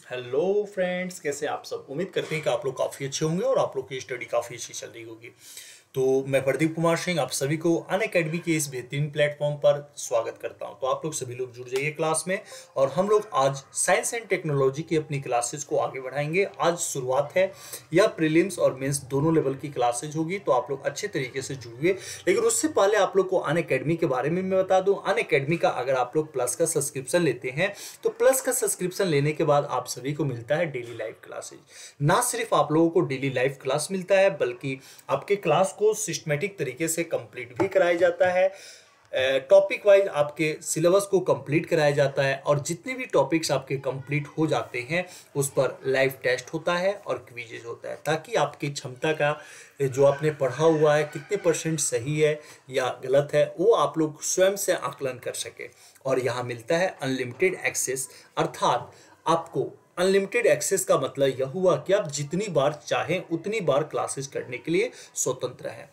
Hello friends, कैसे आप सब। उम्मीद करते हैं कि आप लोग काफ़ी अच्छे होंगे और आप लोग की स्टडी काफ़ी अच्छी चल रही होगी। तो मैं प्रदीप कुमार सिंह आप सभी को अनअकैडमी के इस बेहतरीन प्लेटफॉर्म पर स्वागत करता हूं। तो आप लोग सभी लोग जुड़ जाइए क्लास में और हम लोग आज साइंस एंड टेक्नोलॉजी की अपनी क्लासेस को आगे बढ़ाएंगे। आज शुरुआत है, यह प्रीलिम्स और मेंस दोनों लेवल की क्लासेज होगी, तो आप लोग अच्छे तरीके से जुड़िए। लेकिन उससे पहले आप लोग को अनअकैडमी के बारे में मैं बता दूं। अनअकैडमी का अगर आप लोग प्लस का सब्सक्रिप्शन लेते हैं तो प्लस का सब्सक्रिप्शन लेने के बाद आप सभी को मिलता है डेली लाइव क्लासेज। ना सिर्फ आप लोगों को डेली लाइव क्लास मिलता है, बल्कि आपके क्लास को सिस्टमेटिक तरीके से कंप्लीट भी कराया जाता है। टॉपिक वाइज आपके सिलेबस को कंप्लीट कराया जाता है और जितने भी टॉपिक्स आपके कंप्लीट हो जाते हैं उस पर लाइव टेस्ट होता है और क्विजेज होता है, ताकि आपकी क्षमता का जो आपने पढ़ा हुआ है कितने परसेंट सही है या गलत है वो आप लोग स्वयं से आकलन कर सके। और यहाँ मिलता है अनलिमिटेड एक्सेस, अर्थात आपको अनलिमिटेड एक्सेस का मतलब यह हुआ कि आप जितनी बार चाहें उतनी बार क्लासेस करने के लिए स्वतंत्र हैं।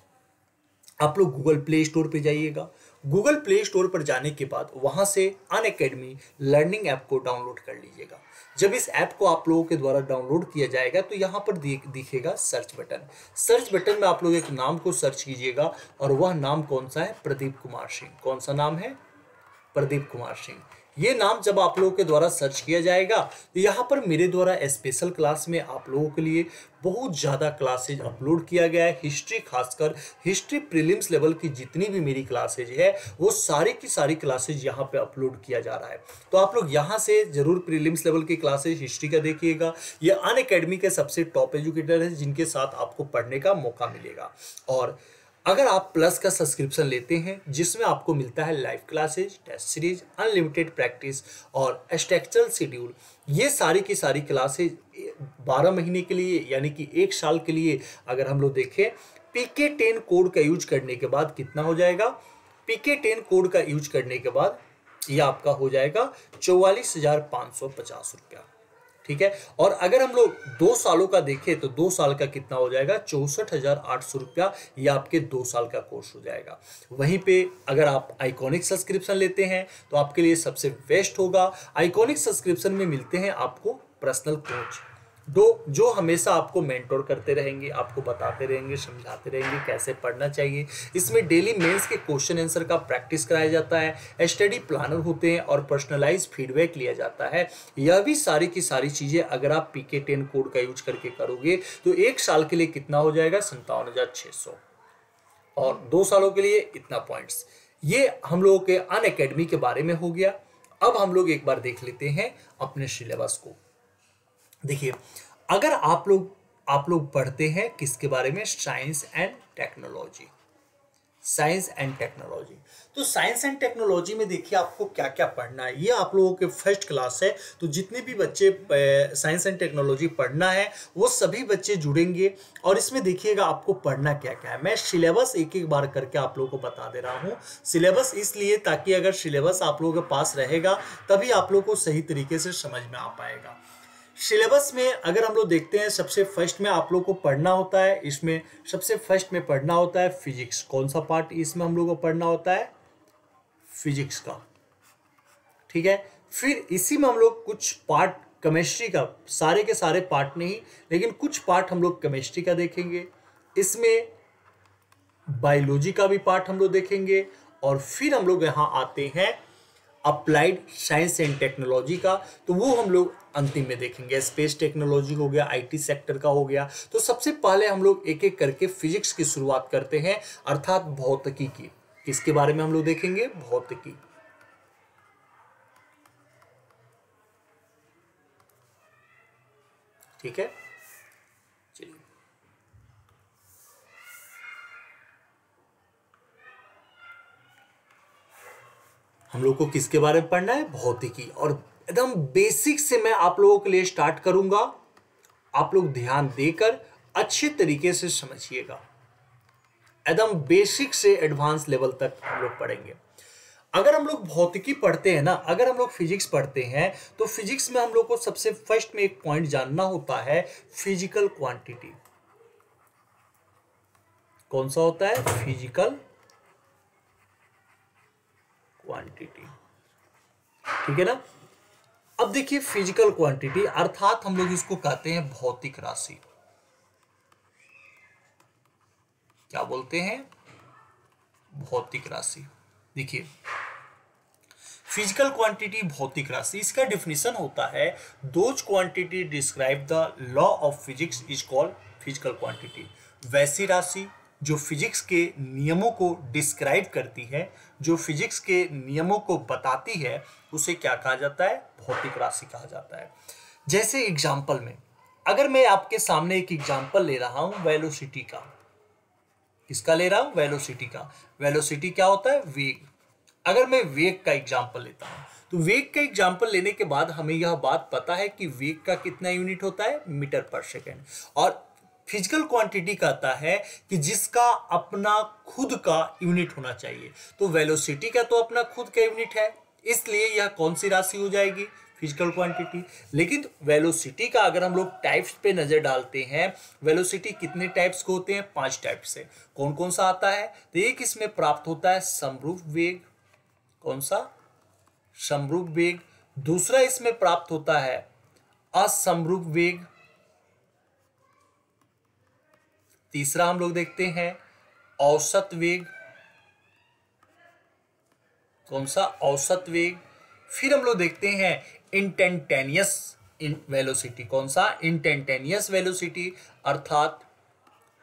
आप लोग गूगल प्ले स्टोर पे जाइएगा। गूगल प्ले स्टोर पर जाने के बाद वहां से अनअकैडमी लर्निंग ऐप को डाउनलोड कर लीजिएगा। जब इस ऐप को आप लोगों के द्वारा डाउनलोड किया जाएगा तो यहाँ पर दिखेगा सर्च बटन। सर्च बटन में आप लोग एक नाम को सर्च कीजिएगा और वह नाम कौन सा है? प्रदीप कुमार सिंह। कौन सा नाम है? प्रदीप कुमार सिंह। ये नाम जब आप लोगों के द्वारा सर्च किया जाएगा तो यहाँ पर मेरे द्वारा स्पेशल क्लास में आप लोगों के लिए बहुत ज़्यादा क्लासेज अपलोड किया गया है। हिस्ट्री, खासकर हिस्ट्री प्रीलिम्स लेवल की जितनी भी मेरी क्लासेज है वो सारी की सारी क्लासेज यहाँ पे अपलोड किया जा रहा है। तो आप लोग यहाँ से जरूर प्रीलिम्स लेवल की क्लासेज हिस्ट्री का देखिएगा। ये अनअकैडमी के सबसे टॉप एजुकेटर है जिनके साथ आपको पढ़ने का मौका मिलेगा। और अगर आप प्लस का सब्सक्रिप्शन लेते हैं जिसमें आपको मिलता है live classes, test series, unlimited practice और स्ट्रक्चरल शेड्यूल, ये सारी की सारी क्लासेज 12 महीने के लिए यानी कि 1 साल के लिए अगर हम लोग देखें PK10 कोड का यूज करने के बाद कितना हो जाएगा? PK10 कोड का यूज करने के बाद यह आपका हो जाएगा 44,550 रुपया। ठीक है। और अगर हम लोग 2 सालों का देखें तो 2 साल का कितना हो जाएगा? 64,800 रुपया। ये आपके 2 साल का कोर्स हो जाएगा। वहीं पे अगर आप आइकॉनिक सब्सक्रिप्शन लेते हैं तो आपके लिए सबसे बेस्ट होगा। आइकॉनिक सब्सक्रिप्शन में मिलते हैं आपको पर्सनल कोच जो हमेशा आपको मेंटोर करते रहेंगे, आपको बताते रहेंगे, समझाते रहेंगे कैसे पढ़ना चाहिए। इसमें डेली मेंस के क्वेश्चन आंसर का प्रैक्टिस कराया जाता है, स्टडी प्लानर होते हैं और पर्सनलाइज फीडबैक लिया जाता है। यह भी सारी की सारी चीज़ें अगर आप PK10 कोड का यूज करके करोगे तो 1 साल के लिए कितना हो जाएगा? 57,600 और 2 सालों के लिए इतना पॉइंट्स। ये हम लोगों के अनअकैडमी के बारे में हो गया। अब हम लोग एक बार देख लेते हैं अपने सिलेबस को। देखिए, अगर आप लोग पढ़ते हैं किसके बारे में? Science and technology. Science and technology, तो साइंस एंड टेक्नोलॉजी में देखिए आपको क्या क्या पढ़ना है। ये आप लोगों के फर्स्ट क्लास है, तो जितने भी बच्चे साइंस एंड टेक्नोलॉजी पढ़ना है वो सभी बच्चे जुड़ेंगे। और इसमें देखिएगा आपको पढ़ना क्या क्या है। मैं सिलेबस एक एक बार करके आप लोगों को बता दे रहा हूँ। सिलेबस इसलिए ताकि अगर सिलेबस आप लोगों के पास रहेगा तभी आप लोगों को सही तरीके से समझ में आ पाएगा। सिलेबस में अगर हम लोग देखते हैं सबसे फर्स्ट में आप लोग को पढ़ना होता है, इसमें सबसे फर्स्ट में पढ़ना होता है फिजिक्स। कौन सा पार्ट इसमें हम लोग को पढ़ना होता है? फिजिक्स का। ठीक है। फिर इसी में हम लोग कुछ पार्ट केमिस्ट्री का, सारे के सारे पार्ट नहीं लेकिन कुछ पार्ट हम लोग केमिस्ट्री का देखेंगे। इसमें बायोलॉजी का भी पार्ट हम लोग देखेंगे। और फिर हम लोग यहाँ आते हैं अप्लाइड साइंस एंड टेक्नोलॉजी का, तो वो हम लोग अंतिम में देखेंगे। स्पेस टेक्नोलॉजी हो गया, IT सेक्टर का हो गया। तो सबसे पहले हम लोग एक एक करके फिजिक्स की शुरुआत करते हैं, अर्थात भौतिकी की। किसके बारे में हम लोग देखेंगे? भौतिकी। ठीक है, चलिए हम लोग को किसके बारे में पढ़ना है? भौतिकी। और एकदम बेसिक से मैं आप लोगों के लिए स्टार्ट करूंगा। आप लोग ध्यान देकर अच्छे तरीके से समझिएगा। एकदम बेसिक से एडवांस लेवल तक हम लोग पढ़ेंगे। अगर हम लोग भौतिकी पढ़ते हैं ना, अगर हम लोग फिजिक्स पढ़ते हैं तो फिजिक्स में हम लोग को सबसे फर्स्ट में एक पॉइंट जानना होता है, फिजिकल क्वांटिटी। कौन सा होता है? Physical quantity. ठीक है ना। अब देखिए फिजिकल क्वांटिटी अर्थात हम लोग इसको कहते हैं भौतिक राशि। क्या बोलते हैं? भौतिक राशि। देखिए फिजिकल क्वांटिटी भौतिक राशि, इसका डिफिनेशन होता है those quantity describe the law of physics is called physical quantity. वैसी राशि जो फिजिक्स के नियमों को डिस्क्राइब करती है, जो फिजिक्स के नियमों को बताती है, उसे क्या कहा जाता है? भौतिक राशि कहा जाता है। जैसे एग्जाम्पल में अगर मैं आपके सामने एक एग्जाम्पल ले रहा हूं वेलोसिटी का, किसका ले रहा हूं? वेलोसिटी का। वेलोसिटी क्या होता है? वेग। अगर मैं वेग का एग्जाम्पल लेता हूं तो वेग का एग्जाम्पल लेने के बाद हमें यह बात पता है कि वेग का कितना यूनिट होता है? मीटर पर सेकेंड। और फिजिकल क्वांटिटी कहता है कि जिसका अपना खुद का यूनिट होना चाहिए। तो वेलोसिटी का तो अपना खुद का यूनिट है, इसलिए यह कौन सी राशि हो जाएगी? Physical quantity. लेकिन वेलोसिटी का अगर हम लोग टाइप्स पे नजर डालते हैं, वेलोसिटी कितने टाइप्स के होते हैं? 5 टाइप से। कौन कौन सा आता है? तो एक इसमें प्राप्त होता है समरूप वेग। कौन सा? समरूप वेग। दूसरा इसमें प्राप्त होता है असमरूप वेग। तीसरा हम लोग देखते हैं औसत वेग। कौन सा? औसत वेग। फिर हम लोग देखते हैं इंस्टेंटेनियस वेलोसिटी। कौन सा? इंस्टेंटेनियस वेलोसिटी अर्थात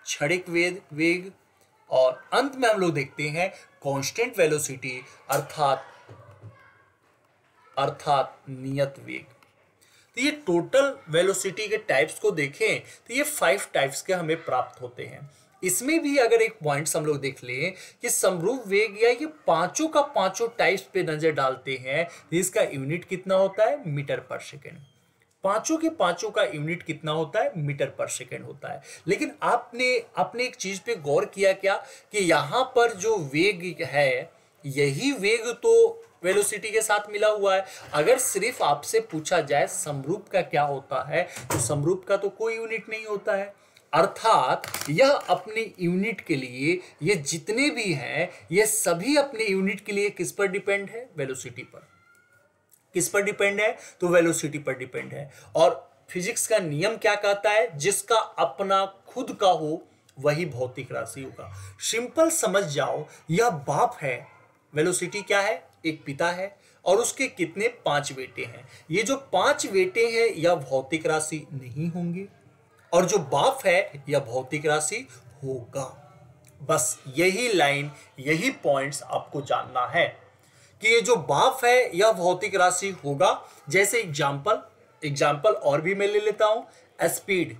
क्षणिक वेग। और अंत में हम लोग देखते हैं कांस्टेंट वेलोसिटी अर्थात नियत वेग। तो ये टोटल वेलोसिटी के टाइप्स को देखें तो ये 5 टाइप्स के हमें प्राप्त होते हैं। इसमें भी अगर एक पॉइंट्स हम लोग देख लें कि समरूप वेग या ये पांचों का पांचों टाइप्स पे नजर डालते हैं तो इसका यूनिट कितना होता है? मीटर पर सेकेंड। पांचों के पांचों का यूनिट कितना होता है? मीटर पर सेकेंड होता है। लेकिन आपने अपने एक चीज पे गौर किया क्या कि यहां पर जो वेग है यही वेग तो वेलोसिटी के साथ मिला हुआ है। अगर सिर्फ आपसे पूछा जाए समरूप का क्या होता है तो समरूप का तो कोई यूनिट नहीं होता है। अर्थात यह अपने यूनिट के लिए, ये जितने भी हैं ये सभी अपने यूनिट के लिए किस पर डिपेंड है? वेलोसिटी पर। किस पर डिपेंड है? तो वेलोसिटी पर डिपेंड है। और फिजिक्स का नियम क्या कहता है? जिसका अपना खुद का हो वही भौतिक राशि होगा। सिंपल समझ जाओ, यह बाप है। वेलोसिटी क्या है? एक पिता है और उसके कितने? 5 बेटे हैं। ये जो 5 बेटे हैं यह भौतिक राशि नहीं होंगे और जो बाप है यह भौतिक राशि होगा। बस यही लाइन, यही पॉइंट्स आपको जानना है कि ये जो बाप है यह भौतिक राशि होगा। जैसे एग्जाम्पल और भी मैं ले लेता हूं। स्पीड,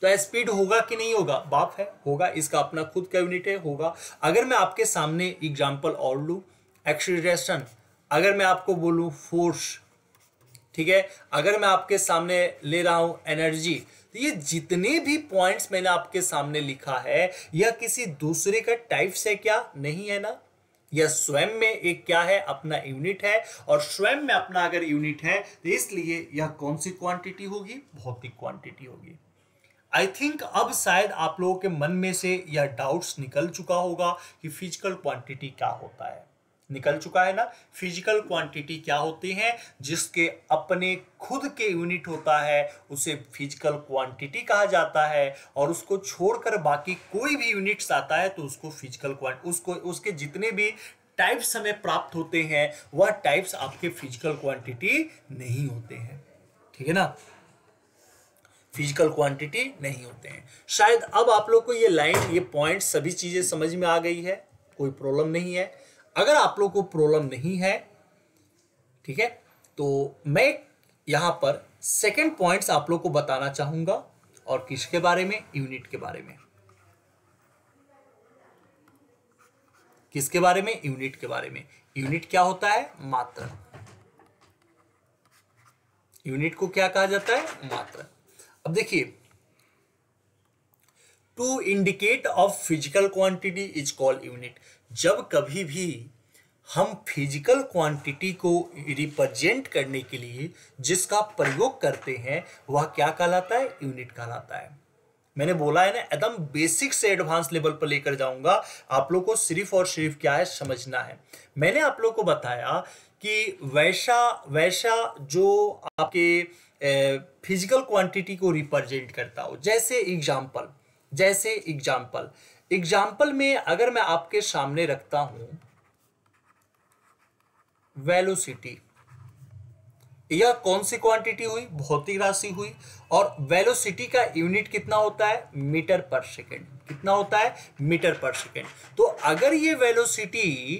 तो स्पीड होगा कि नहीं होगा? बाप है, होगा। इसका अपना खुद का यूनिट है, होगा। अगर मैं आपके सामने एग्जाम्पल और लूं, एक्सीलरेशन, अगर मैं आपको बोलूं फोर्स, ठीक है, अगर मैं आपके सामने ले रहा हूं एनर्जी, तो ये जितने भी पॉइंट्स मैंने आपके सामने लिखा है यह किसी दूसरे का टाइप से क्या नहीं है ना? यह स्वयं में एक क्या है? अपना यूनिट है। और स्वयं में अपना अगर यूनिट है तो इसलिए यह कौन सी क्वांटिटी होगी? भौतिक क्वांटिटी होगी। आई थिंक अब शायद आप लोगों के मन में से यह डाउट्स निकल चुका होगा कि फिजिकल क्वांटिटी क्या होता है। निकल चुका है ना? फिजिकल क्वांटिटी क्या होती है? जिसके अपने खुद के यूनिट होता है उसे फिजिकल क्वांटिटी कहा जाता है। और उसको छोड़कर बाकी कोई भी यूनिट्स आता है तो उसको फिजिकल उसके जितने भी टाइप्स हमें प्राप्त होते हैं वह टाइप्स आपके फिजिकल क्वांटिटी नहीं होते हैं। ठीक है ना? फिजिकल क्वांटिटी नहीं होते हैं। शायद अब आप लोग को ये लाइन, ये पॉइंट, सभी चीजें समझ में आ गई है, कोई प्रॉब्लम नहीं है। अगर आप लोग को प्रॉब्लम नहीं है, ठीक है, तो मैं यहां पर सेकंड पॉइंट्स आप लोग को बताना चाहूंगा। और किसके बारे में? यूनिट के बारे में। किसके बारे में? यूनिट के बारे में। यूनिट क्या होता है? मात्रा। यूनिट को क्या कहा जाता है? मात्रा। अब देखिए, to indicate of physical quantity is called unit. जब कभी भी हम फिजिकल क्वांटिटी को रिप्रेजेंट करने के लिए जिसका प्रयोग करते हैं वह क्या कहलाता है? यूनिट कहलाता है। मैंने बोला है ना, एकदम बेसिक से एडवांस लेवल पर लेकर जाऊंगा। आप लोग को सिर्फ और सिर्फ क्या है समझना है। मैंने आप लोग को बताया कि वैसा वैसा जो आपके फिजिकल क्वांटिटी को रिप्रेजेंट करता हो। जैसे एग्जाम्पल में अगर मैं आपके सामने रखता हूं वेलोसिटी, यह कौन सी क्वांटिटी हुई? भौतिक राशि हुई। और वेलोसिटी का यूनिट कितना होता है? मीटर पर सेकेंड। कितना होता है? मीटर पर सेकेंड। तो अगर ये वेलोसिटी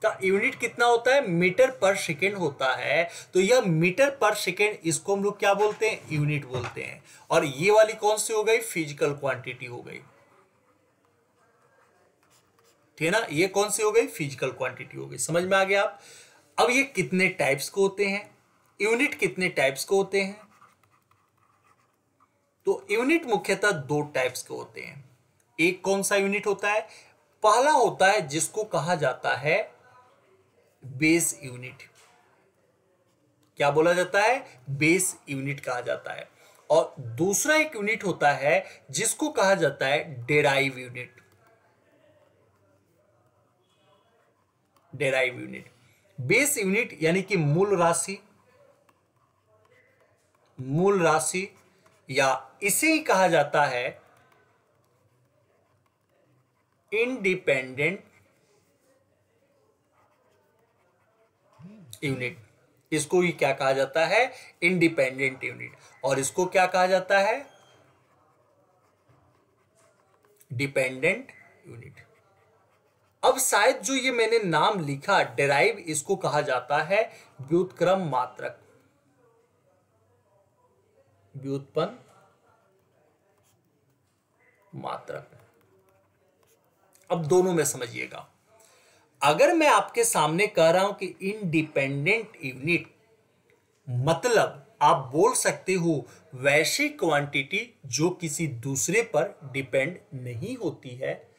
का यूनिट कितना होता है? मीटर पर सेकेंड होता है, तो यह मीटर पर सेकेंड, इसको हम लोग क्या बोलते हैं? यूनिट बोलते हैं। और ये वाली कौन सी हो गई? फिजिकल क्वांटिटी हो गई, ठीक है ना। ये कौन सी हो गई? फिजिकल क्वांटिटी हो गई। समझ में आ गया आप? अब ये कितने टाइप्स को होते हैं? यूनिट कितने टाइप्स को होते हैं? तो यूनिट मुख्यतः दो टाइप्स के होते हैं। एक कौन सा यूनिट होता है? पहला होता है जिसको कहा जाता है बेस यूनिट। क्या बोला जाता है? बेस यूनिट कहा जाता है। और दूसरा एक यूनिट होता है जिसको कहा जाता है derive unit. Derive unit, base unit यानी कि मूल राशि या इसे ही कहा जाता है इंडिपेंडेंट यूनिट। इसको ही क्या कहा जाता है? Independent unit. और इसको क्या कहा जाता है? Dependent unit. अब शायद जो ये मैंने नाम लिखा डेराइव, इसको कहा जाता है व्युत्क्रम मात्रक, व्युत्पन्न मात्रक। अब दोनों में समझिएगा। अगर मैं आपके सामने कह रहा हूं कि इंडिपेंडेंट यूनिट, मतलब आप बोल सकते हो वैसी क्वांटिटी जो किसी दूसरे पर डिपेंड नहीं होती है,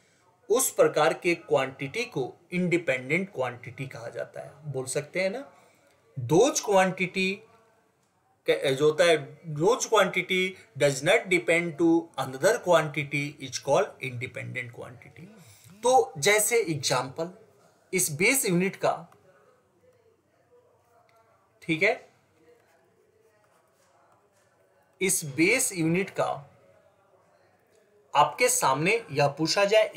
उस प्रकार के क्वांटिटी को इंडिपेंडेंट क्वांटिटी कहा जाता है। बोल सकते हैं ना, दोज क्वांटिटी जो होता है, those quantity does not depend to another quantity is called independent quantity. तो जैसे एग्जांपल, इस बेस यूनिट का, ठीक है, इस बेस यूनिट का आपके सामने यह पूछा जाए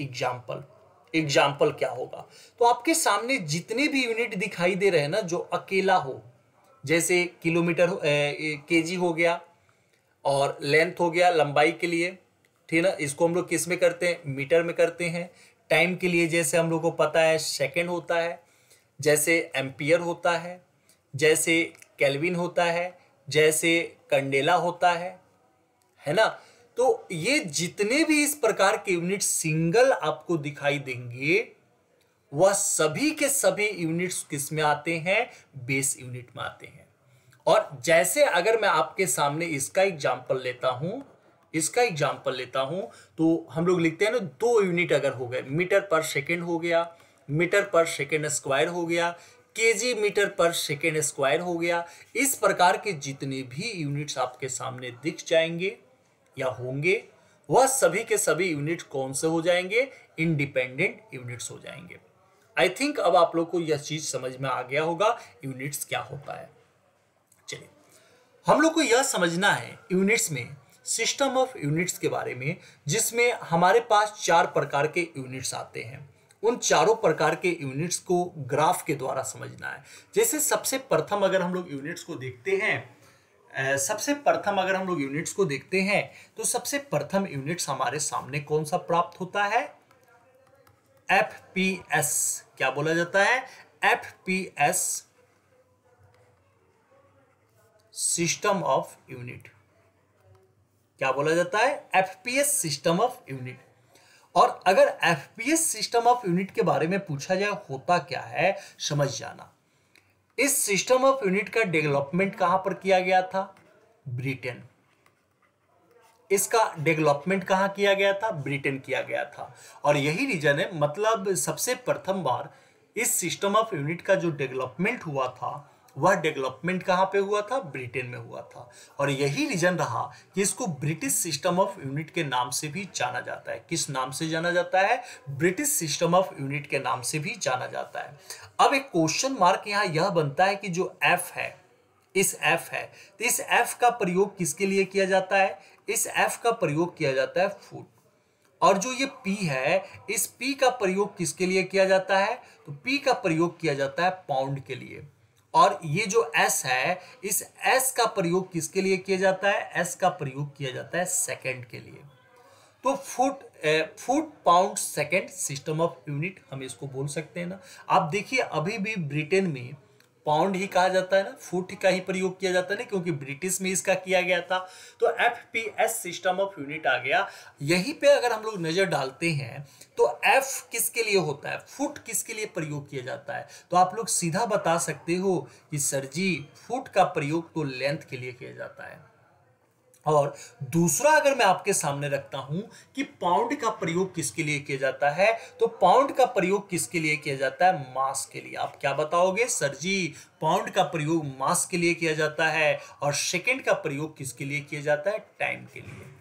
एग्जाम्पल क्या होगा, तो आपके सामने जितने भी यूनिट दिखाई दे रहे हैं ना, जो अकेला हो, जैसे किलोमीटर, केजी हो गया, और लेंथ हो गया लंबाई के लिए, ठीक है ना। इसको हम लोग किस में करते हैं? मीटर में करते हैं। टाइम के लिए जैसे हम लोग को पता है सेकेंड होता है, जैसे एम्पियर होता है, जैसे केल्विन होता है, जैसे कैंडेला होता है ना। तो ये जितने भी इस प्रकार के यूनिट सिंगल आपको दिखाई देंगे, वह सभी के सभी यूनिट्स किस में आते हैं? बेस यूनिट में आते हैं। और जैसे अगर मैं आपके सामने इसका एग्जांपल लेता हूं, तो हम लोग लिखते हैं ना, दो यूनिट अगर हो गए, मीटर पर सेकेंड हो गया, मीटर पर सेकेंड स्क्वायर हो गया, केजी मीटर पर सेकेंड स्क्वायर हो गया। इस प्रकार के जितने भी यूनिट्स आपके सामने दिख जाएंगे या होंगे, वह सभी के सभी यूनिट कौन से हो जाएंगे? इंडिपेंडेंट यूनिट्स हो जाएंगे। आई थिंक अब आप लोग को यह चीज समझ में आ गया होगा यूनिट्स क्या होता है। चलिए, हम लोग को यह समझना है यूनिट्स में, सिस्टम ऑफ यूनिट्स के बारे में, जिसमें हमारे पास 4 प्रकार के यूनिट्स आते हैं। उन चारों प्रकार के यूनिट्स को ग्राफ के द्वारा समझना है। जैसे सबसे प्रथम अगर हम लोग यूनिट्स को देखते हैं, तो सबसे प्रथम यूनिट्स हमारे सामने कौन सा प्राप्त होता है? FPS। क्या बोला जाता है? FPS, system of unit. क्या बोला जाता है? FPS system of unit. और अगर FPS सिस्टम ऑफ यूनिट के बारे में पूछा जाए होता क्या है, समझ जाना। इस सिस्टम ऑफ यूनिट का डेवलपमेंट कहां पर किया गया था? ब्रिटेन। इसका डेवलपमेंट कहां किया गया था? ब्रिटेन किया गया था। और यही रीजन है, मतलब सबसे प्रथम बार इस सिस्टम ऑफ यूनिट का जो डेवलपमेंट हुआ था वह डेवलपमेंट कहाँ पे हुआ था? ब्रिटेन में हुआ था। और यही रीजन रहा कि इसको ब्रिटिश सिस्टम ऑफ यूनिट के नाम से भी जाना जाता है। किस नाम से जाना जाता है? ब्रिटिश सिस्टम ऑफ यूनिट के नाम से भी जाना जाता है। अब एक क्वेश्चन मार्क यहाँ यह बनता है कि जो एफ है, इस एफ है, तो इस एफ का प्रयोग किसके लिए किया जाता है? इस एफ का प्रयोग किया जाता है फुट। और जो ये P है, इस P का प्रयोग किसके लिए किया जाता है? तो P का प्रयोग किया जाता है पाउंड के लिए। और ये जो S है, इस S का प्रयोग किसके लिए किया जाता है? S का प्रयोग किया जाता है सेकंड के लिए। तो foot pound second system of unit हम इसको बोल सकते हैं ना। आप देखिए अभी भी ब्रिटेन में पाउंड ही कहा जाता है ना, फुट का ही प्रयोग किया जाता है ना, क्योंकि ब्रिटिश में इसका किया गया था। तो FPS सिस्टम ऑफ यूनिट आ गया। यहीं पे अगर हम लोग नजर डालते हैं तो F किसके लिए होता है, फुट किसके लिए प्रयोग किया जाता है? तो आप लोग सीधा बता सकते हो कि सर जी फुट का प्रयोग तो लेंथ के लिए किया जाता है। और दूसरा अगर मैं आपके सामने रखता हूं कि पाउंड का प्रयोग किसके लिए किया जाता है, तो पाउंड का प्रयोग किसके लिए किया जाता है? मास के लिए। आप क्या बताओगे? सर जी पाउंड का प्रयोग मास के लिए किया जाता है। और सेकंड का प्रयोग किसके लिए किया जाता है? टाइम के लिए।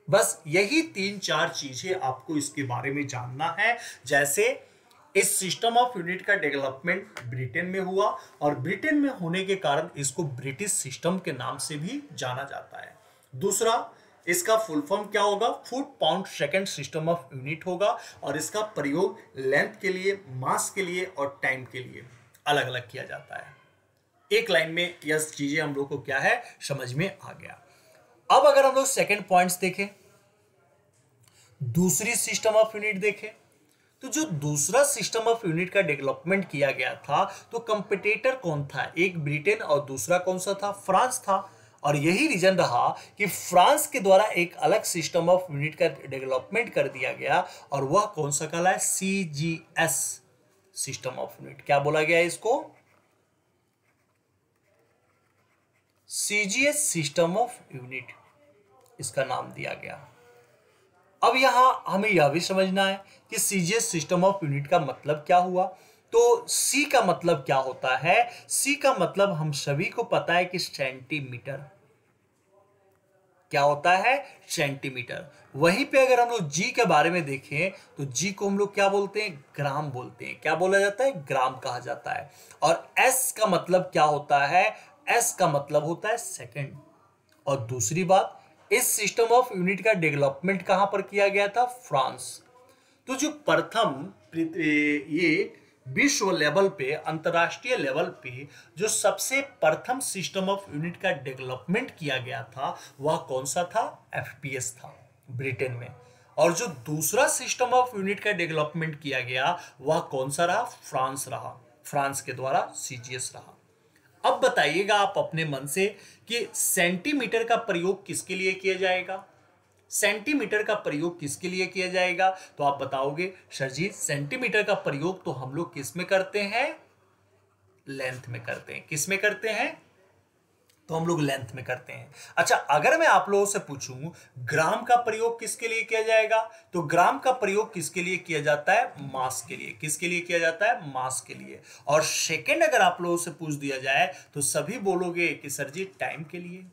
बस यही 3-4 चीजें आपको इसके बारे में जानना है। जैसे इस सिस्टम ऑफ यूनिट का डेवलपमेंट ब्रिटेन में हुआ और ब्रिटेन में होने के कारण इसको ब्रिटिश सिस्टम के नाम से भी जाना जाता है। दूसरा, इसका फुल फॉर्म क्या होगा? Foot pound second system of unit होगा। और इसका प्रयोग लेंथ के लिए, मास के लिए और टाइम के लिए अलग अलग किया जाता है। एक लाइन में यह चीजें हम लोग को क्या है समझ में आ गया। अब अगर हम लोग सेकंड पॉइंट्स देखें, दूसरी सिस्टम ऑफ यूनिट देखें, तो जो दूसरा सिस्टम ऑफ यूनिट का डेवलपमेंट किया गया था, तो कंपटीटर कौन था? एक ब्रिटेन और दूसरा कौन सा था? फ्रांस था। और यही रीजन रहा कि फ्रांस के द्वारा एक अलग सिस्टम ऑफ यूनिट का डेवलपमेंट कर दिया गया। और वह कौन सा कहला है? CGS system of unit. क्या बोला गया है इसको? CGS सिस्टम ऑफ यूनिट इसका नाम दिया गया। अब यहां हमें यह भी समझना है कि CGS सिस्टम ऑफ यूनिट का मतलब क्या हुआ। तो C का मतलब क्या होता है? C का मतलब हम सभी को पता है कि सेंटीमीटर। क्या होता है? सेंटीमीटर। वहीं पे अगर हम लोग G के बारे में देखें तो G को हम लोग क्या बोलते हैं? ग्राम बोलते हैं। क्या बोला जाता है? ग्राम कहा जाता है। और S का मतलब क्या होता है? S का मतलब होता है सेकंड। और दूसरी बात, इस सिस्टम ऑफ यूनिट का डेवलपमेंट कहां पर किया गया था? फ्रांस। तो जो प्रथम ये विश्व लेवल पे, अंतरराष्ट्रीय लेवल पे जो सबसे प्रथम सिस्टम ऑफ यूनिट का डेवलपमेंट किया गया था, वह कौन सा था? FPS था, ब्रिटेन में। और जो दूसरा सिस्टम ऑफ यूनिट का डेवलपमेंट किया गया, वह कौन सा रहा? फ्रांस रहा। फ्रांस के द्वारा CGS रहा। अब बताइएगा आप अपने मन से कि सेंटीमीटर का प्रयोग किसके लिए किया जाएगा? सेंटीमीटर का प्रयोग किसके लिए किया जाएगा? तो आप बताओगे सर जी सेंटीमीटर का प्रयोग तो हम लोग किस में करते हैं? लेंथ में करते हैं। किस में करते हैं? तो हम लोग लेंथ में करते हैं। अच्छा, अगर मैं आप लोगों से पूछूं ग्राम का प्रयोग किसके लिए किया जाएगा, तो ग्राम का प्रयोग किसके लिए किया जाता है? मास के लिए। किसके लिए किया जाता है? मास के लिए। और सेकंड अगर आप लोगों से पूछ दिया जाए तो सभी बोलोगे कि सर जी टाइम के लिए।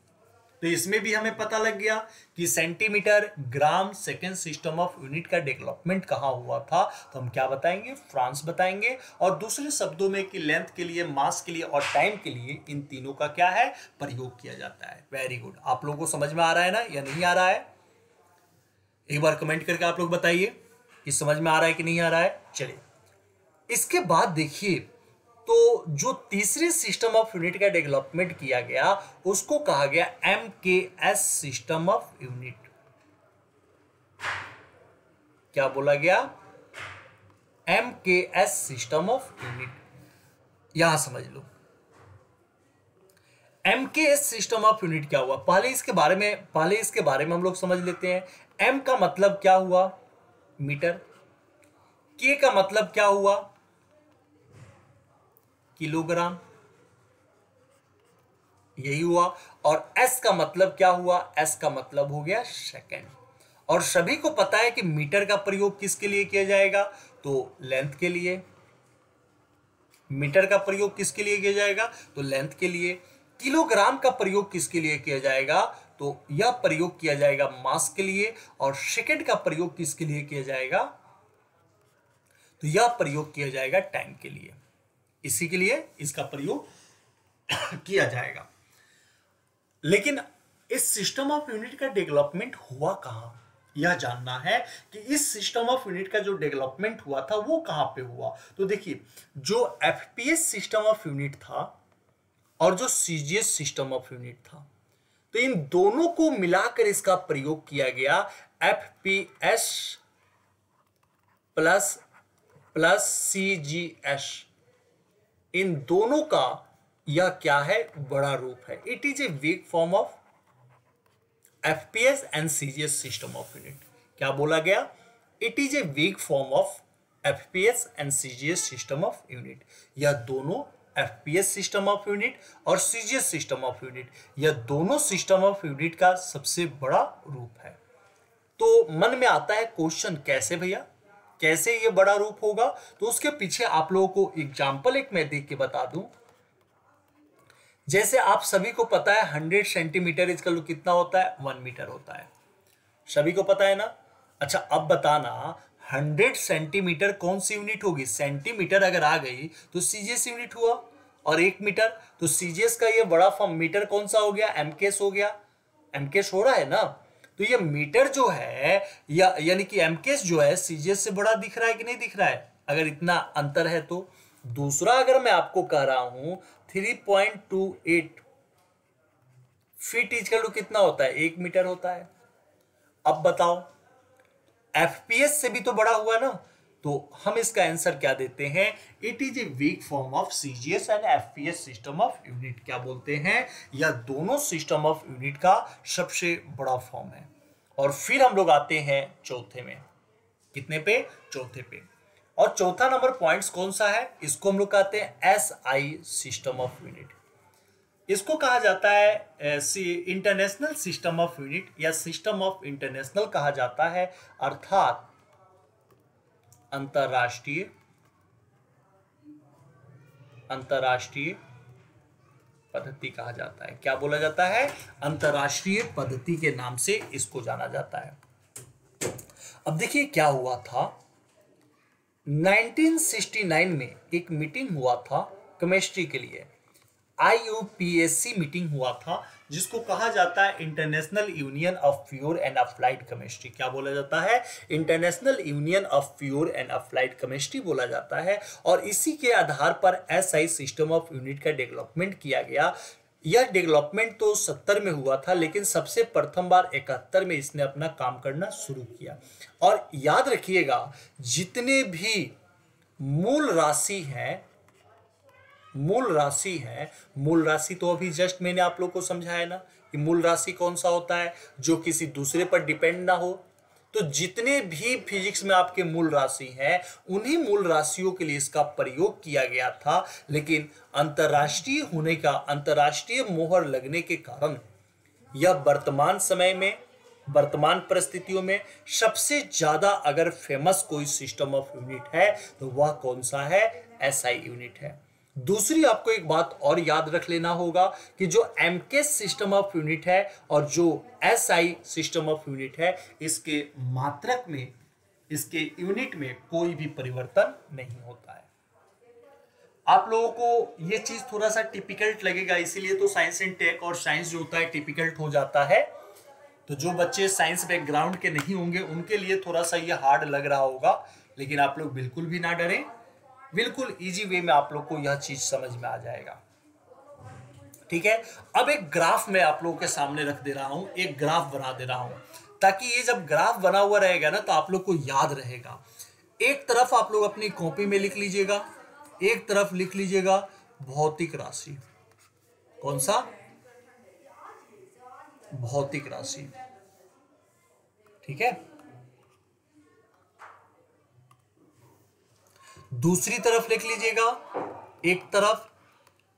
तो इसमें भी हमें पता लग गया कि centimetre, gram, second system of unit का डेवलपमेंट कहां हुआ था। तो हम क्या बताएंगे? फ्रांस बताएंगे। और दूसरे शब्दों में कि लेंथ के लिए, मास के लिए और टाइम के लिए इन तीनों का क्या है? प्रयोग किया जाता है। Very good. आप लोगों को समझ में आ रहा है ना या नहीं आ रहा है? एक बार कमेंट करके आप लोग बताइए कि समझ में आ रहा है कि नहीं आ रहा है। चलिए, इसके बाद देखिए, तो जो तीसरे सिस्टम ऑफ यूनिट का डेवलपमेंट किया गया उसको कहा गया MKS सिस्टम ऑफ यूनिट। क्या बोला गया? MKS system of unit. यहां समझ लो MKS सिस्टम ऑफ यूनिट क्या हुआ। पहले इसके बारे में हम लोग समझ लेते हैं। M का मतलब क्या हुआ? मीटर। K का मतलब क्या हुआ? किलोग्राम। यही हुआ। और S का मतलब क्या हुआ? S का मतलब हो गया सेकंड। और सभी को पता है कि मीटर का प्रयोग किसके लिए किया जाएगा? तो लेंथ के लिए। मीटर का प्रयोग किसके लिए किया जाएगा, तो लेंथ के लिए। किलोग्राम का प्रयोग किसके लिए किया जाएगा, तो यह प्रयोग किया जाएगा मास के लिए। और सेकंड का प्रयोग किसके लिए किया जाएगा, तो यह प्रयोग किया जाएगा टाइम के लिए। इसी के लिए इसका प्रयोग किया जाएगा। लेकिन इस सिस्टम ऑफ यूनिट का डेवलपमेंट हुआ कहां, यह जानना है कि इस सिस्टम ऑफ यूनिट का जो डेवलपमेंट हुआ था वो कहां पे हुआ। तो देखिए, जो एफपीएस सिस्टम ऑफ यूनिट था और जो सीजीएस सिस्टम ऑफ यूनिट था, तो इन दोनों को मिलाकर इसका प्रयोग किया गया। एफपीएस प्लस प्लस सीजीएस, इन दोनों का यह क्या है, बड़ा रूप है। It is a weak form of FPS and CGS system of unit. क्या बोला गया, it is a weak form of FPS and CGS system of unit. यह दोनों एफपीएस सिस्टम ऑफ यूनिट और सीजीएस सिस्टम ऑफ यूनिट, यह दोनों system of unit का सबसे बड़ा रूप है। तो मन में आता है क्वेश्चन, कैसे भैया, कैसे ये बड़ा रूप होगा। तो उसके पीछे आप लोगों को एग्जाम्पल एक मैं देख के बता दूं। जैसे आप सभी को पता है 100 सेंटीमीटर इसका कितना होता है, 1 मीटर होता है, सभी को पता है ना। अच्छा, अब बताना 100 सेंटीमीटर कौन सी यूनिट होगी, सेंटीमीटर अगर आ गई तो सीजीएस यूनिट हुआ। और 1 मीटर, तो सीजीएस का ये बड़ा फॉर्म मीटर कौन सा हो गया, एमकेस हो गया। एमकेस हो रहा है ना। तो ये मीटर जो है यानी कि एमकेस जो है सीजीएस से बड़ा दिख रहा है कि नहीं दिख रहा है, अगर इतना अंतर है तो। दूसरा, अगर मैं आपको कह रहा हूं 3.28 फीट इक्वल टू कितना होता है, 1 मीटर होता है। अब बताओ, एफपीएस से भी तो बड़ा हुआ ना। तो हम इसका आंसर क्या देते हैं, it is a weak form of CGS and FPS system of unit. क्या बोलते हैं, यह दोनों सिस्टम ऑफ यूनिट का सबसे बड़ा फॉर्म है। और फिर हम लोग आते हैं चौथे में, कितने पे, चौथे पे। और चौथा नंबर पॉइंट्स कौन सा है, इसको हम लोग कहते हैं एसआई सिस्टम ऑफ यूनिट। इसको कहा जाता है इंटरनेशनल सिस्टम ऑफ यूनिट या सिस्टम ऑफ इंटरनेशनल कहा जाता है, अर्थात अंतरराष्ट्रीय पद्धति कहा जाता है। क्या बोला जाता है, अंतरराष्ट्रीय पद्धति के नाम से इसको जाना जाता है। अब देखिए क्या हुआ था, 1969 में एक मीटिंग हुआ था केमिस्ट्री के लिए, IUPAC मीटिंग हुआ था, जिसको कहा जाता है international union of pure and applied chemistry. क्या बोला जाता है, international union of pure and applied chemistry बोला जाता है। और इसी के आधार पर एसआई सिस्टम ऑफ यूनिट का डेवलपमेंट किया गया। यह डेवलपमेंट तो 70 में हुआ था, लेकिन सबसे प्रथम बार 71 में इसने अपना काम करना शुरू किया। और याद रखिएगा, जितने भी मूल राशि है, मूल राशि तो अभी जस्ट मैंने आप लोग को समझाया ना कि मूल राशि कौन सा होता है, जो किसी दूसरे पर डिपेंड ना हो। तो जितने भी फिजिक्स में आपके मूल राशि हैं, उन्हीं मूल राशियों के लिए इसका प्रयोग किया गया था। लेकिन अंतर्राष्ट्रीय होने का, अंतर्राष्ट्रीय मोहर लगने के कारण यह वर्तमान समय में, वर्तमान परिस्थितियों में सबसे ज्यादा अगर फेमस कोई सिस्टम ऑफ यूनिट है तो वह कौन सा है, एसआई यूनिट है। दूसरी आपको एक बात और याद रख लेना होगा कि जो एमकेस सिस्टम ऑफ यूनिट है और जो एसआई सिस्टम ऑफ यूनिट है, इसके मात्रक में, इसके यूनिट में कोई भी परिवर्तन नहीं होता है। आप लोगों को ये चीज थोड़ा सा टिपिकल्ट लगेगा, इसीलिए तो साइंस एंड टेक और साइंस जो होता है टिपिकल्ट हो जाता है। तो जो बच्चे साइंस बैकग्राउंड के नहीं होंगे उनके लिए थोड़ा सा ये हार्ड लग रहा होगा, लेकिन आप लोग बिल्कुल भी ना डरें, बिल्कुल इजी वे में आप लोग को यह चीज समझ में आ जाएगा। ठीक है, अब एक ग्राफ मैं आप लोगों के सामने रख दे रहा हूं, एक ग्राफ बना दे रहा हूं, ताकि ये जब ग्राफ बना हुआ रहेगा ना तो आप लोग को याद रहेगा। एक तरफ आप लोग अपनी कॉपी में लिख लीजिएगा, एक तरफ लिख लीजिएगा भौतिक राशि। कौन सा, भौतिक राशि। ठीक है, दूसरी तरफ लिख लीजिएगा, एक तरफ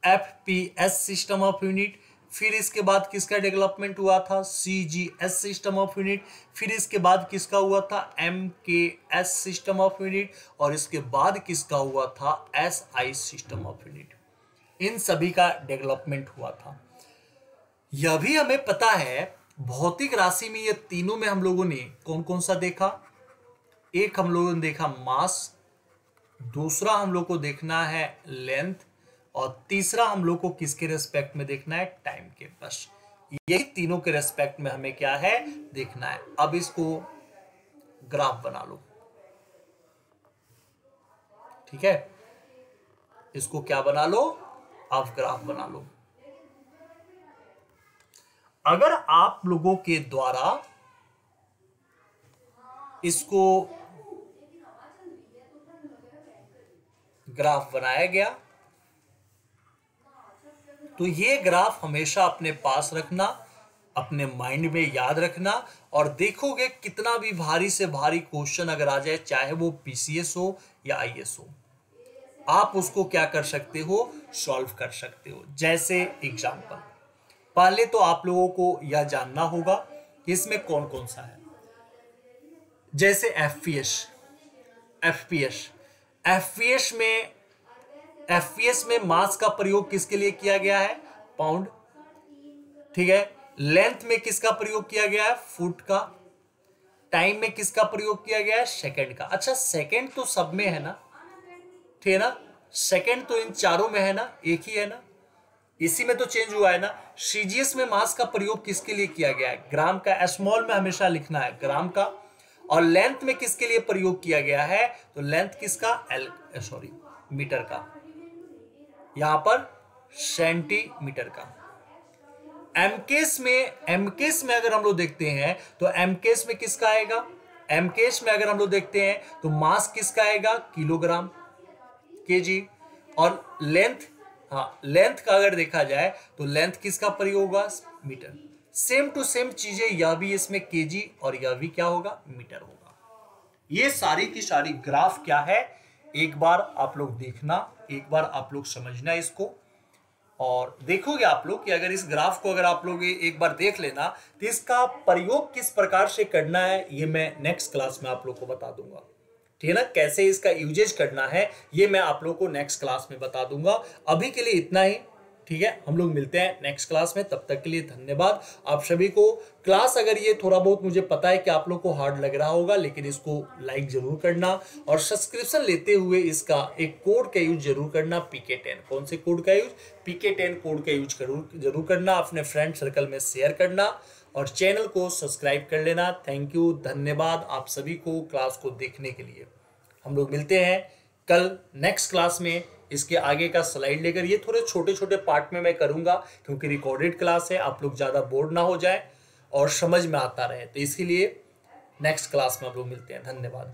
एफपीएस सिस्टम ऑफ यूनिट, फिर इसके बाद किसका डेवलपमेंट हुआ था, CGS सिस्टम ऑफ यूनिट, फिर इसके बाद किसका हुआ था, MKS सिस्टम ऑफ यूनिट, और इसके बाद किसका हुआ था, SI सिस्टम ऑफ यूनिट। इन सभी का डेवलपमेंट हुआ था। यह भी हमें पता है भौतिक राशि में ये तीनों में हम लोगों ने कौन कौन सा देखा, एक हम लोगों ने देखा मास, दूसरा हम लोग को देखना है लेंथ, और तीसरा हम लोग को किसके रेस्पेक्ट में देखना है, टाइम के। बस यही तीनों के रेस्पेक्ट में हमें क्या है देखना है। अब इसको ग्राफ बना लो, ठीक है, इसको क्या बना लो, आप ग्राफ बना लो। अगर आप लोगों के द्वारा इसको ग्राफ बनाया गया तो ये ग्राफ हमेशा अपने पास रखना, अपने माइंड में याद रखना, और देखोगे कितना भी भारी से भारी क्वेश्चन अगर आ जाए, चाहे वो PCS हो या IS हो, आप उसको क्या कर सकते हो, सॉल्व कर सकते हो। जैसे एग्जांपल, पहले तो आप लोगों को यह जानना होगा कि इसमें कौन कौन सा है। जैसे FPS में मास का प्रयोग किसके लिए किया गया है, पाउंड, ठीक है। लेंथ में किसका प्रयोग किया गया है, फुट का। टाइम में किसका प्रयोग किया गया है, सेकंड का। अच्छा, सेकंड तो सब में है ना, ठीक है ना, सेकंड तो इन चारों में है ना, एक ही है ना, इसी में तो चेंज हुआ है ना। CGS में मास का प्रयोग किसके लिए किया गया है, ग्राम का, स्मॉल में हमेशा लिखना है ग्राम का। और लेंथ में किसके लिए प्रयोग किया गया है, तो लेंथ किसका, मीटर का, यहां पर सेंटीमीटर का। एमकेस में अगर हम लोग देखते हैं तो एमकेस में किसका आएगा, एमकेस में अगर हम लोग देखते हैं तो मास किसका आएगा, किलोग्राम, केजी। और लेंथ, लेंथ का अगर देखा जाए तो लेंथ किसका प्रयोग होगा, मीटर। सेम टू सेम चीजें, यह भी इसमें केजी और यह भी क्या होगा, मीटर होगा। ये सारी की सारी ग्राफ क्या है, एक बार आप लोग देखना, एक बार आप लोग समझना इसको, और देखोगे आप लोग कि अगर इस ग्राफ को अगर आप लोग एक बार देख लेना तो इसका प्रयोग किस प्रकार से करना है ये मैं नेक्स्ट क्लास में आप लोग को बता दूंगा, ठीक है ना। कैसे इसका यूजेज करना है ये मैं आप लोग को नेक्स्ट क्लास में बता दूंगा। अभी के लिए इतना ही, ठीक है। हम लोग मिलते हैं नेक्स्ट क्लास में, तब तक के लिए धन्यवाद आप सभी को। क्लास अगर ये थोड़ा बहुत मुझे पता है कि आप लोग को हार्ड लग रहा होगा, लेकिन इसको लाइक जरूर करना, और सब्सक्रिप्शन लेते हुए इसका एक कोड का यूज जरूर करना, PK10। कौन से कोड का यूज, PK10 कोड का यूज जरूर करना, अपने फ्रेंड सर्कल में शेयर करना, और चैनल को सब्सक्राइब कर लेना। थैंक यू, धन्यवाद आप सभी को क्लास को देखने के लिए। हम लोग मिलते हैं कल नेक्स्ट क्लास में, इसके आगे का स्लाइड लेकर। ये थोड़े छोटे छोटे पार्ट में मैं करूंगा क्योंकि रिकॉर्डेड क्लास है, आप लोग ज़्यादा बोर ना हो जाए और समझ में आता रहे, तो इसके लिए नेक्स्ट क्लास में आप लोग मिलते हैं। धन्यवाद।